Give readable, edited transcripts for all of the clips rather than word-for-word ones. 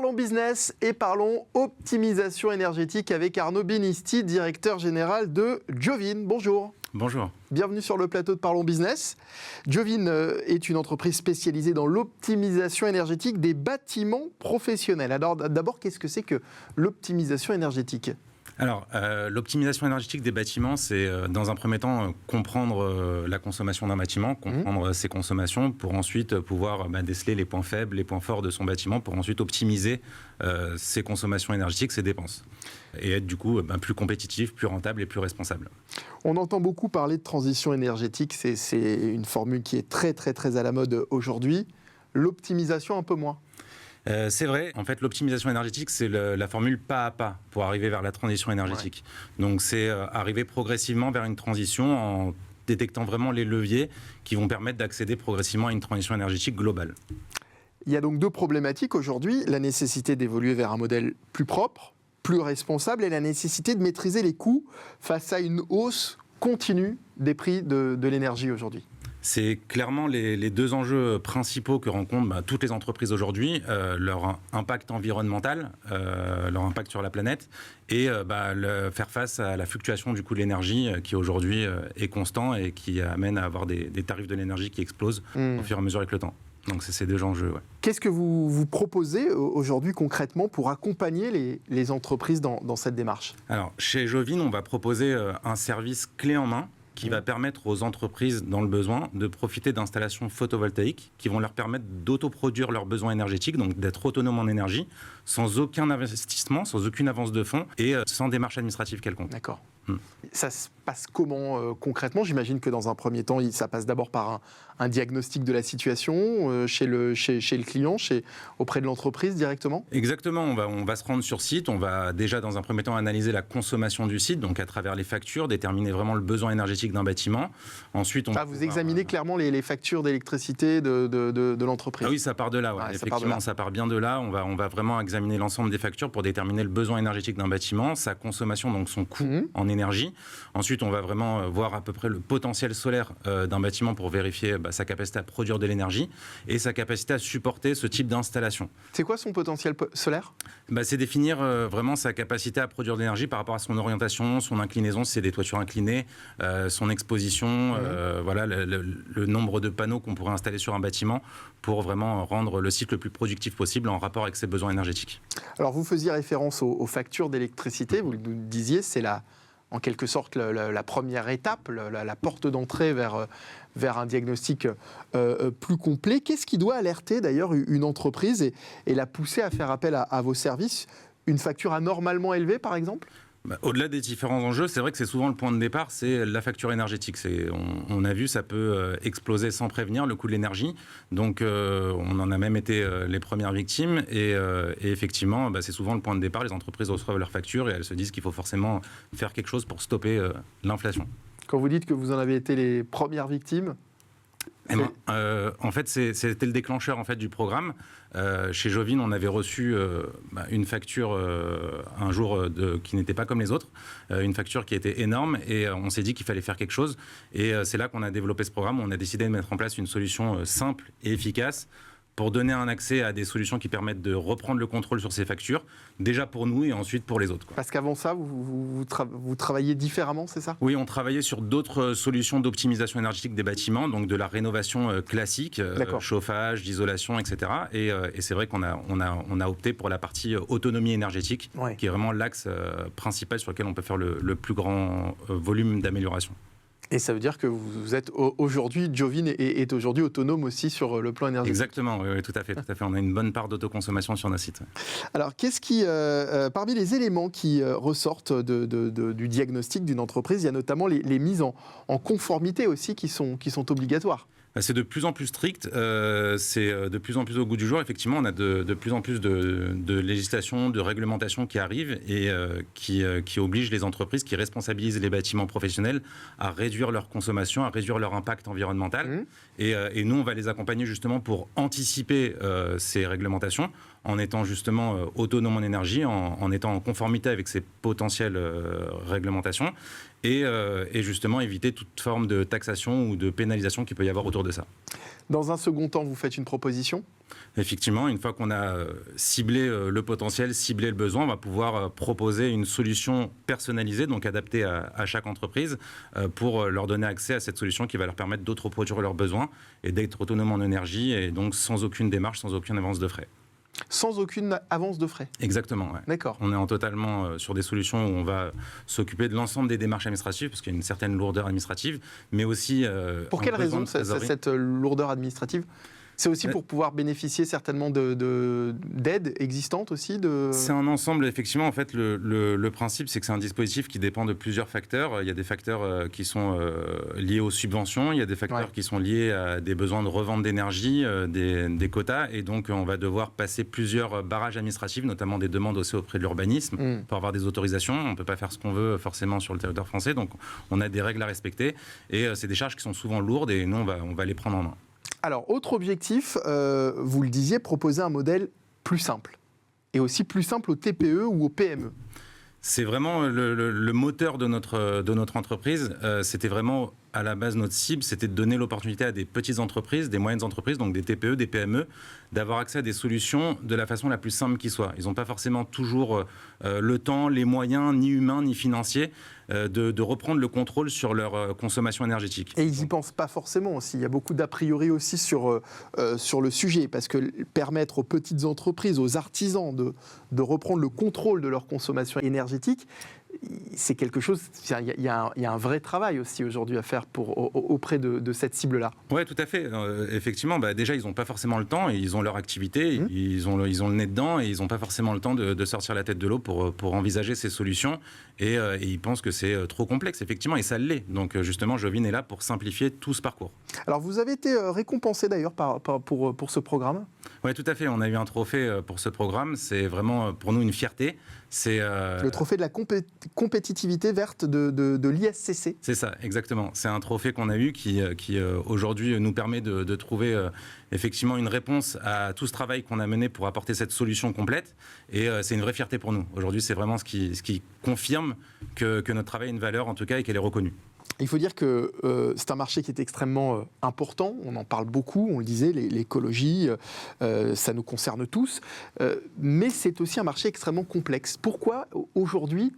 Parlons business et parlons optimisation énergétique avec Arnaud Benisti, directeur général de Jovin. Bonjour. Bonjour. Bienvenue sur le plateau de Parlons Business. Jovin est une entreprise spécialisée dans l'optimisation énergétique des bâtiments professionnels. Alors d'abord, qu'est-ce que c'est que l'optimisation énergétique ? Alors, l'optimisation énergétique des bâtiments, c'est dans un premier temps comprendre la consommation d'un bâtiment, comprendre ses consommations pour ensuite pouvoir déceler les points faibles, les points forts de son bâtiment pour ensuite optimiser ses consommations énergétiques, ses dépenses et être du coup plus compétitif, plus rentable et plus responsable. On entend beaucoup parler de transition énergétique, c'est une formule qui est très très très à la mode aujourd'hui. L'optimisation un peu moins. C'est vrai, en fait l'optimisation énergétique c'est la formule pas à pas pour arriver vers la transition énergétique. Ouais. Donc c'est arriver progressivement vers une transition en détectant vraiment les leviers qui vont permettre d'accéder progressivement à une transition énergétique globale. Il y a donc deux problématiques aujourd'hui, la nécessité d'évoluer vers un modèle plus propre, plus responsable et la nécessité de maîtriser les coûts face à une hausse continue des prix de l'énergie aujourd'hui. C'est clairement les deux enjeux principaux que rencontrent toutes les entreprises aujourd'hui, leur impact environnemental, leur impact sur la planète et faire face à la fluctuation du coût de l'énergie qui aujourd'hui est constant et qui amène à avoir des tarifs de l'énergie qui explosent au fur et à mesure avec le temps. Donc c'est ces deux enjeux. Ouais. Qu'est-ce que vous proposez aujourd'hui concrètement pour accompagner les entreprises dans cette démarche ? Alors chez Jovin, on va proposer un service clé en main qui va permettre aux entreprises dans le besoin de profiter d'installations photovoltaïques qui vont leur permettre d'autoproduire leurs besoins énergétiques, donc d'être autonomes en énergie, sans aucun investissement, sans aucune avance de fonds et sans démarche administrative quelconque. D'accord. Ça se passe comment concrètement ? J'imagine que dans un premier temps, ça passe d'abord par un diagnostic de la situation chez le client, auprès de l'entreprise directement ? Exactement, on va se rendre sur site, on va déjà dans un premier temps analyser la consommation du site, donc à travers les factures, déterminer vraiment le besoin énergétique d'un bâtiment. Ensuite, vous examinez clairement les factures d'électricité de l'entreprise ? Ah oui, ça part de là, ouais. Effectivement, ça part bien de là. On va vraiment examiner l'ensemble des factures pour déterminer le besoin énergétique d'un bâtiment, sa consommation, donc son coût en énergie. Ensuite, on va vraiment voir à peu près le potentiel solaire d'un bâtiment pour vérifier sa capacité à produire de l'énergie et sa capacité à supporter ce type d'installation. C'est quoi son potentiel solaire ? C'est définir vraiment sa capacité à produire de l'énergie par rapport à son orientation, son inclinaison, si c'est des toitures inclinées, son exposition, voilà, le nombre de panneaux qu'on pourrait installer sur un bâtiment pour vraiment rendre le site le plus productif possible en rapport avec ses besoins énergétiques. Alors, vous faisiez référence aux factures d'électricité, vous nous disiez, c'est en quelque sorte la première étape, la porte d'entrée vers un diagnostic plus complet. Qu'est-ce qui doit alerter d'ailleurs une entreprise et la pousser à faire appel à vos services ? Une facture anormalement élevée par exemple ? Au-delà des différents enjeux, c'est vrai que c'est souvent le point de départ, c'est la facture énergétique. On a vu, ça peut exploser sans prévenir le coût de l'énergie. Donc, on en a même été les premières victimes. Et effectivement, c'est souvent le point de départ. Les entreprises reçoivent leurs factures et elles se disent qu'il faut forcément faire quelque chose pour stopper l'inflation. Quand vous dites que vous en avez été les premières victimes, en fait, c'était le déclencheur en fait, du programme. Chez Jovin, on avait reçu une facture un jour qui n'était pas comme les autres, une facture qui était énorme et on s'est dit qu'il fallait faire quelque chose. Et c'est là qu'on a développé ce programme. On a décidé de mettre en place une solution simple et efficace pour donner un accès à des solutions qui permettent de reprendre le contrôle sur ces factures, déjà pour nous et ensuite pour les autres. Parce qu'avant ça, vous travailliez différemment, c'est ça ? Oui, on travaillait sur d'autres solutions d'optimisation énergétique des bâtiments, donc de la rénovation classique, chauffage, d'isolation, etc. Et c'est vrai qu'on a opté pour la partie autonomie énergétique, qui est vraiment l'axe principal sur lequel on peut faire le plus grand volume d'amélioration. Et ça veut dire que vous êtes aujourd'hui, Jovin est aujourd'hui autonome aussi sur le plan énergétique. Exactement, oui, tout à fait. On a une bonne part d'autoconsommation sur nos sites. Alors, qu'est-ce qui, parmi les éléments qui ressortent du diagnostic d'une entreprise, il y a notamment les mises en conformité aussi qui sont obligatoires. C'est de plus en plus strict, c'est de plus en plus au goût du jour. Effectivement, on a de plus en plus de législation, de réglementation qui arrivent et qui obligent les entreprises, qui responsabilisent les bâtiments professionnels à réduire leur consommation, à réduire leur impact environnemental. Et nous, on va les accompagner justement pour anticiper ces réglementations en étant justement autonome en énergie, en étant en conformité avec ces potentielles réglementations et justement éviter toute forme de taxation ou de pénalisation qu'il peut y avoir autour de ça. Dans un second temps, vous faites une proposition Effectivement, une fois qu'on a ciblé le potentiel, ciblé le besoin, on va pouvoir proposer une solution personnalisée, donc adaptée à chaque entreprise, pour leur donner accès à cette solution qui va leur permettre d'autoproduire leurs besoins et d'être autonome en énergie, et donc sans aucune démarche, sans aucune avance de frais. Sans aucune avance de frais. Exactement, ouais. D'accord. On est totalement sur des solutions où on va s'occuper de l'ensemble des démarches administratives, parce qu'il y a une certaine lourdeur administrative, mais aussi... Pour quelle raison cette lourdeur administrative ? C'est aussi pour pouvoir bénéficier certainement d'aides existantes aussi C'est un ensemble, effectivement. En fait, le principe, c'est que c'est un dispositif qui dépend de plusieurs facteurs. Il y a des facteurs qui sont liés aux subventions, il y a des facteurs qui sont liés à des besoins de revente d'énergie, des quotas, et donc on va devoir passer plusieurs barrages administratifs, notamment des demandes aussi auprès de l'urbanisme, pour avoir des autorisations. On ne peut pas faire ce qu'on veut forcément sur le territoire français, donc on a des règles à respecter, et c'est des charges qui sont souvent lourdes, et nous, on va les prendre en main. Alors, autre objectif, vous le disiez, proposer un modèle plus simple. Et aussi plus simple aux TPE ou aux PME. C'est vraiment le moteur de notre entreprise. C'était vraiment, à la base, notre cible, c'était de donner l'opportunité à des petites entreprises, des moyennes entreprises, donc des TPE, des PME, d'avoir accès à des solutions de la façon la plus simple qui soit. Ils n'ont pas forcément toujours le temps, les moyens, ni humains, ni financiers, de reprendre le contrôle sur leur consommation énergétique. Et ils n'y pensent pas forcément aussi. Il y a beaucoup d'a priori aussi sur le sujet, parce que permettre aux petites entreprises, aux artisans de reprendre le contrôle de leur consommation énergétique, c'est quelque chose, il y a un vrai travail aussi aujourd'hui à faire auprès de cette cible-là. Oui, tout à fait. Effectivement, déjà, ils n'ont pas forcément le temps, et ils ont leur activité, ils ont le nez dedans, et ils n'ont pas forcément le temps de sortir la tête de l'eau pour envisager ces solutions, et ils pensent que c'est trop complexe, effectivement, et ça l'est. Donc justement, Jovin est là pour simplifier tout ce parcours. Alors, vous avez été récompensé d'ailleurs pour ce programme ? Oui, tout à fait. On a eu un trophée pour ce programme. C'est vraiment pour nous une fierté. C'est le trophée de la compétitivité verte de l'ISCC. C'est ça, exactement. C'est un trophée qu'on a eu qui aujourd'hui nous permet de trouver effectivement une réponse à tout ce travail qu'on a mené pour apporter cette solution complète. Et c'est une vraie fierté pour nous. Aujourd'hui, c'est vraiment ce qui confirme que notre travail a une valeur, en tout cas, et qu'elle est reconnue. Il faut dire que c'est un marché qui est extrêmement important, on en parle beaucoup, on le disait, l'écologie, ça nous concerne tous, mais c'est aussi un marché extrêmement complexe. Pourquoi aujourd'hui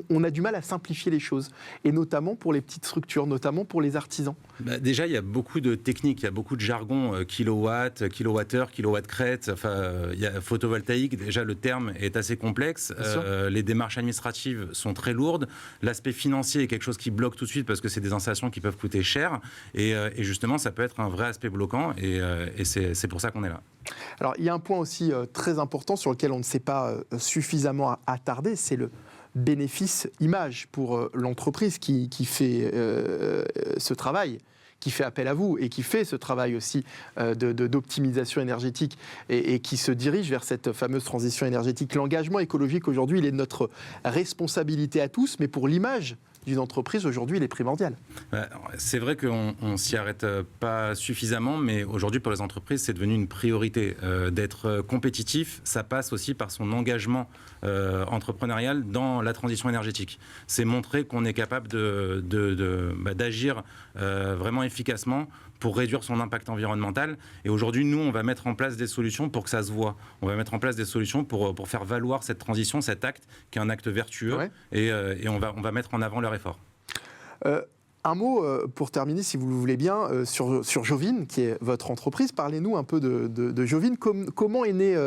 on a du mal à simplifier les choses, et notamment pour les petites structures, notamment pour les artisans? Déjà, il y a beaucoup de techniques, il y a beaucoup de jargon, kilowatts, kilowattheure, kilowatt-crête, il y a photovoltaïque, déjà le terme est assez complexe, les démarches administratives sont très lourdes, l'aspect financier est quelque chose qui bloque tout de suite parce que c'est des installations qui peuvent coûter cher, et justement ça peut être un vrai aspect bloquant, et c'est pour ça qu'on est là. Alors, il y a un point aussi très important sur lequel on ne s'est pas suffisamment attardé, c'est le bénéfice image pour l'entreprise qui fait ce travail, qui fait appel à vous et qui fait ce travail aussi d'optimisation énergétique et qui se dirige vers cette fameuse transition énergétique. L'engagement écologique aujourd'hui, il est de notre responsabilité à tous, mais pour l'image d'une entreprise, aujourd'hui, il est primordial. C'est vrai qu'on ne s'y arrête pas suffisamment, mais aujourd'hui, pour les entreprises, c'est devenu une priorité. D'être compétitif, ça passe aussi par son engagement entrepreneurial dans la transition énergétique. C'est montrer qu'on est capable d'agir vraiment efficacement pour réduire son impact environnemental. Et aujourd'hui, nous, on va mettre en place des solutions pour que ça se voit. On va mettre en place des solutions pour faire valoir cette transition, cet acte, qui est un acte vertueux, et on va mettre en avant leur effort. Un mot pour terminer, si vous le voulez bien, sur Jovin, qui est votre entreprise. Parlez-nous un peu de Jovin. Comment est née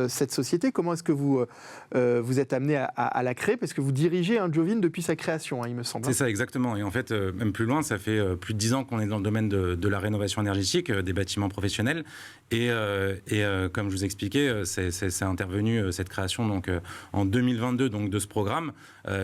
cette société? Comment est-ce que vous êtes amené à la créer? Parce que vous dirigez Jovin depuis sa création, il me semble. C'est ça, exactement. Et en fait, même plus loin, ça fait plus de 10 ans qu'on est dans le domaine de la rénovation énergétique des bâtiments professionnels. Et comme je vous expliquais, c'est intervenu, cette création, donc, en 2022, donc, de ce programme,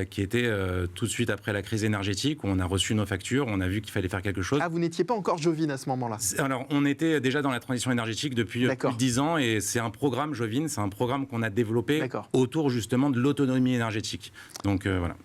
qui était tout de suite après la crise énergétique, où on a reçu nos factures. On a vu qu'il fallait faire quelque chose. Ah, vous n'étiez pas encore Jovin à ce moment-là? Alors, on était déjà dans la transition énergétique depuis plus de 10 ans, et c'est un programme Jovin, c'est un programme qu'on a développé autour justement de l'autonomie énergétique. Donc voilà.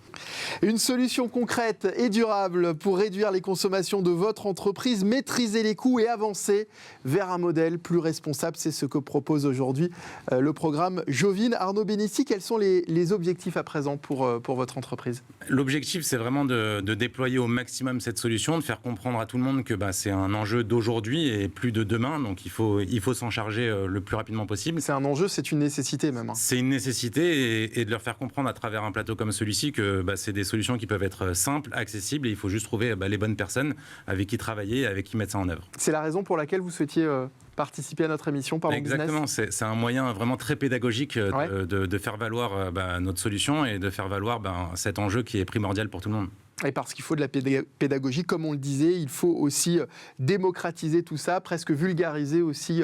Une solution concrète et durable pour réduire les consommations de votre entreprise, maîtriser les coûts et avancer vers un modèle plus responsable. C'est ce que propose aujourd'hui le programme Jovin. Arnaud Bénissi, quels sont les objectifs à présent pour votre entreprise ? L'objectif, c'est vraiment de déployer au maximum cette solution, de faire comprendre à tout le monde que c'est un enjeu d'aujourd'hui et plus de demain. Donc il faut s'en charger le plus rapidement possible. C'est un enjeu, c'est une nécessité même. C'est une nécessité et de leur faire comprendre à travers un plateau comme celui-ci que c'est des solutions qui peuvent être simples, accessibles et il faut juste trouver les bonnes personnes avec qui travailler et avec qui mettre ça en œuvre. C'est la raison pour laquelle vous souhaitiez participer à notre émission Parlons Business. Exactement, c'est un moyen vraiment très pédagogique de faire valoir notre solution et de faire valoir cet enjeu qui est primordial pour tout le monde. Et parce qu'il faut de la pédagogie, comme on le disait, il faut aussi démocratiser tout ça, presque vulgariser aussi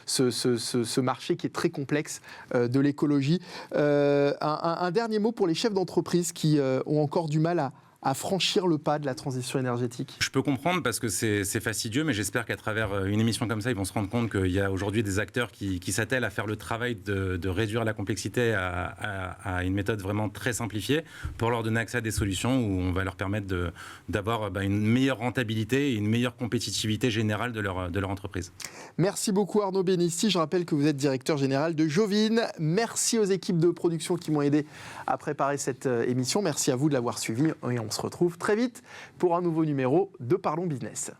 ce marché qui est très complexe de l'écologie. Un dernier mot pour les chefs d'entreprise qui ont encore du mal à franchir le pas de la transition énergétique. Je peux comprendre parce que c'est fastidieux, mais j'espère qu'à travers une émission comme ça, ils vont se rendre compte qu'il y a aujourd'hui des acteurs qui s'attellent à faire le travail de réduire la complexité à une méthode vraiment très simplifiée pour leur donner accès à des solutions où on va leur permettre d'avoir une meilleure rentabilité et une meilleure compétitivité générale de leur entreprise. Merci beaucoup Arnaud Bénissi. Je rappelle que vous êtes directeur général de Jovin. Merci aux équipes de production qui m'ont aidé à préparer cette émission. Merci à vous de l'avoir suivi et on se retrouve très vite pour un nouveau numéro de Parlons Business.